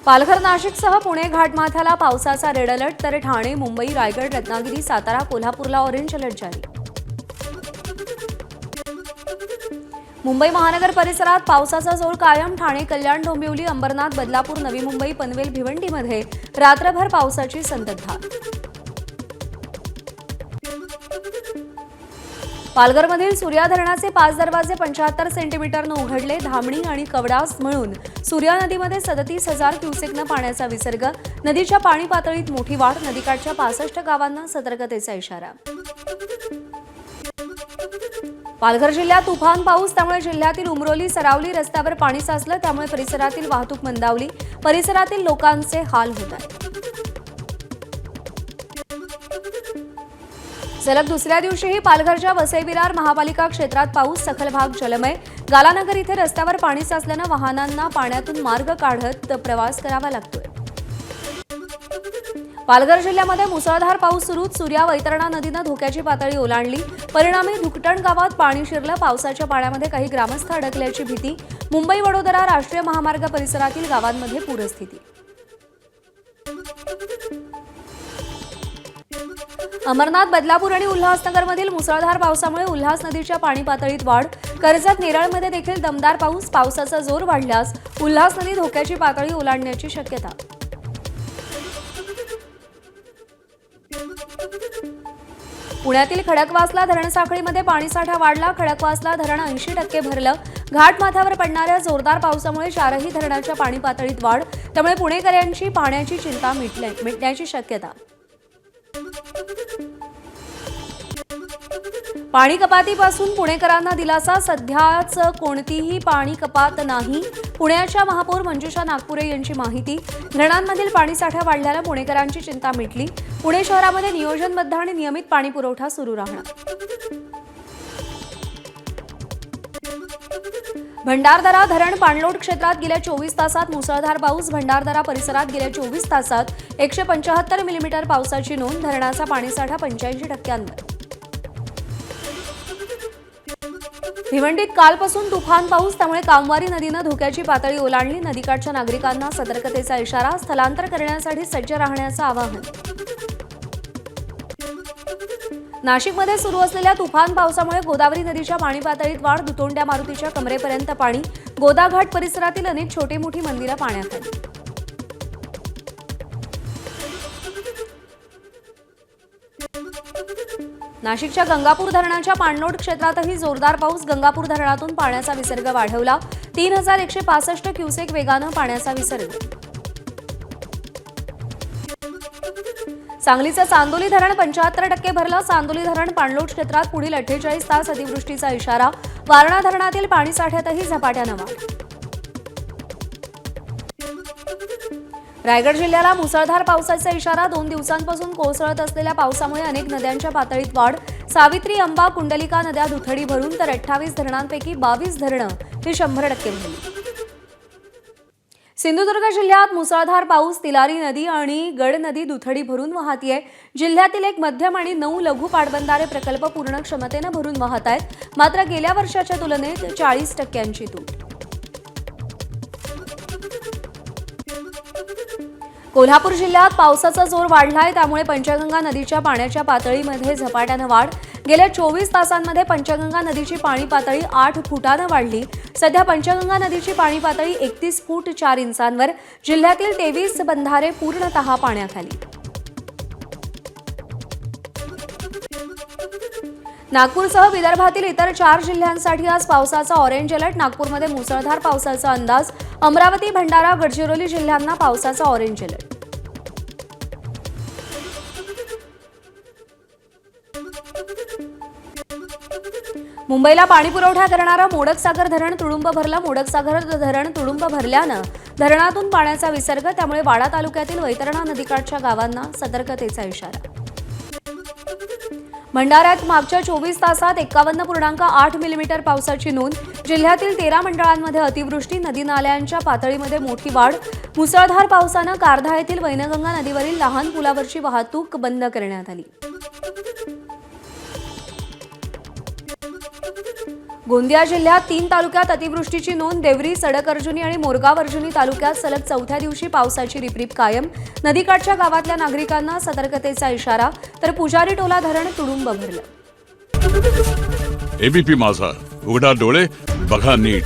पालघर नाशिकसह पुणे घाटमाथ्याला पावसाचा red alert, तर ठाणे, मुंबई, रायगड, रत्नागिरी, सातारा, कोल्हापूरला ऑरेंज अलर्ट जारी. मुंबई महानगर परिसरात पावसाचा जोर कायम. ठाणे, कल्याण, डोंबिवली, अंबरनाथ, बदलापूर, नवी मुंबई, पनवेल, भिवंडीमध्ये रात्रभर पावसाची संततधार. पालघरमधील सूर्या धरणाचे 5 दरवाजे 75 सेंटीमीटरनं उघडले. धामणी आणि कवडास मिळून सूर्या नदीमध्ये 37,000 क्युसेकनं पाण्याचा विसर्ग. नदीच्या पाणी पातळीत मोठी वाढ. नदीकाठच्या 65 गावांना सतर्कतेचा इशारा. पालघर जिल्ह्यात तुफान पाऊस, त्यामुळे जिल्ह्यातील उमरोली सरावली रस्त्यावर पाणी साचलं. त्यामुळे परिसरातील वाहतूक मंदावली. परिसरातील लोकांचे हाल होत आहेत. सलग दुसऱ्या दिवशीही पालघरच्या वसई विरार महापालिका क्षेत्रात पाऊस. सखल भाग जलमय. गालानगर इथे रस्त्यावर पाणी साचल्यानं वाहनांना पाण्यातून मार्ग काढत प्रवास करावा लागतोय. पालघर जिल्ह्यामध्ये मुसळधार पाऊस सुरूच. सूर्या वैतरणा नदीनं धोक्याची पातळी ओलांडली. परिणामी धुकटण गावात पाणी शिरलं. पावसाच्या पाण्यामध्ये काही ग्रामस्थ अडकल्याची भीती. मुंबई वडोदरा राष्ट्रीय महामार्ग परिसरातील गावांमध्ये पूरस्थिती. अमरनाथ, बदलापूर आणि उल्हासनगरमधील मुसळधार पावसामुळे उल्हास नदीच्या पाणी पातळीत वाढ. कर्जत, नेरळमध्ये देखील दमदार पाऊस. पावसाचा जोर वाढल्यास उल्हास नदी धोक्याची पातळी ओलांडण्याची शक्यता. पुण्यातील खडकवासला धरणसाखळीमध्ये पाणीसाठा वाढला. खडकवासला धरण 80% भरलं. घाटमाथ्यावर पडणाऱ्या जोरदार पावसामुळे 4ही धरणाच्या पाणी पातळीत वाढ. त्यामुळे पुणेकरांची पाण्याची चिंता मिटण्याची शक्यता. पाणी कपातीपासून पुणेकरांना दिलासा. सध्याच कोणतीही पाणी कपात नाही. पुण्याच्या महापौर मंजुषा नागपुरे यांची माहिती. धरणांमधील पाणीसाठा वाढल्यानं पुणेकरांची चिंता मिटली. पुणे शहरामध्ये नियोजनबद्ध आणि नियमित पाणी पुरवठा सुरू राहणार. भंडारदरा धरण पाणलोट क्षेत्रात गेल्या 24 तासात मुसळधार पाऊस. भंडारदरा परिसरात गेल्या 24 तासात 175 मिलीमीटर पावसाची नोंद. धरणाचा पाणीसाठा 85%. भिवंडीत कालपासून तुफान पाऊस, त्यामुळे कामवारी नदीनं धोक्याची पातळी ओलांडली. नदीकाठच्या नागरिकांना सतर्कतेचा इशारा. स्थलांतर करण्यासाठी सज्ज राहण्याचं आवाहन. नाशिकमध्ये सुरू असलेल्या तुफान पावसामुळे गोदावरी नदीच्या पाणी पातळीत वाढ. दुतोंड्या मारुतीच्या कमरेपर्यंत पाणी. गोदाघाट परिसरातील अनेक छोटी मोठी मंदिरं पाण्याखाली. नाशिकच्या गंगापूर धरणाच्या पाणलोट क्षेत्रातही जोरदार पाऊस. गंगापूर धरणातून पाण्याचा विसर्ग वाढवला. 3165 क्युसेक वेगानं पाण्याचा विसर्ग. सांगलीचं चांदोली धरण 75% भरलं. चांदोली धरण पाणलोट क्षेत्रात पुढील 48 तास अतिवृष्टीचा इशारा. वारणा धरणातील पाणीसाठ्यातही झपाट्यानं वाढ. रायगड जिल्ह्याला मुसळधार पावसाचा इशारा. 2 दिवसांपासून कोसळत असलेल्या पावसामुळे अनेक नद्यांच्या पातळीत वाढ. सावित्री, अंबा, कुंडलिका नद्या दुथडी भरून, तर 28 धरणांपैकी 22 धरणं ही 100% भरली. सिंधुदुर्ग जिल्ह्यात मुसळधार पाऊस. तिलारी नदी आणि गड नदी दुथडी भरून वाहतीये. जिल्ह्यातील एक मध्यम आणि 9 लघु पाटबंधारे प्रकल्प पूर्ण क्षमतेनं भरून वाहत आहेत. मात्र गेल्या वर्षाच्या तुलनेत 40% तूट. कोल्हापूर जिल्ह्यात पावसाचा जोर वाढलाय. त्यामुळे पंचगंगा नदीच्या पाण्याच्या पातळीमध्ये झपाट्यानं वाढ. गेल्या 24 तासांमध्ये पंचगंगा नदीची पाणी पातळी 8 फुटानं वाढली. सध्या पंचगंगा नदीची पाणी पातळी 31 फूट 4 इंचांवर. जिल्ह्यातील 23 बंधारे पूर्णतः पाण्याखाली. नागपूरसह विदर्भातील इतर 4 जिल्ह्यांसाठी आज पावसाचा ऑरेंज अलर्ट. नागपूरमध्ये मुसळधार पावसाचा अंदाज. अमरावती, भंडारा, गडचिरोली जिल्ह्यांना पावसाचा ऑरेंज अलर्ट. मुंबईला पाणी पुरवठा करणारं मोडकसागर धरण तुडुंब भरलं. मोडकसागर धरण तुडुंब भरल्यानं धरणातून पाण्याचा विसर्ग. त्यामुळे वाडा तालुक्यातील वैतरणा नदीकाठच्या गावांना सतर्कतेचा इशारा. भंडाऱ्यात मागच्या 24 तासात 51.8 मिलीमीटर पावसाची नोंद. जिल्ह्यातील 13 मंडळांमध्ये अतिवृष्टी. नदी नाल्यांच्या पातळीमध्ये मोठी वाढ. मुसळधार पावसानं कारधा येथील वैनगंगा नदीवरील लहान पुलावरची वाहतूक बंद करण्यात आली. गोंदिया जिल्ह्यात 3 तालुक्यात अतिवृष्टीची नोंद. देवरी, सडक-अर्जुनी आणि मोरगाव-अर्जुनी तालुक्यात सलग चौथ्या दिवशी पावसाची रिपरिप कायम. नदीकाठच्या गावातल्या नागरिकांना सतर्कतेचा इशारा. तर पुजारी टोला धरण तुडुंब भरलं. एबीपी माझा, उघडा डोळे बघा नीट.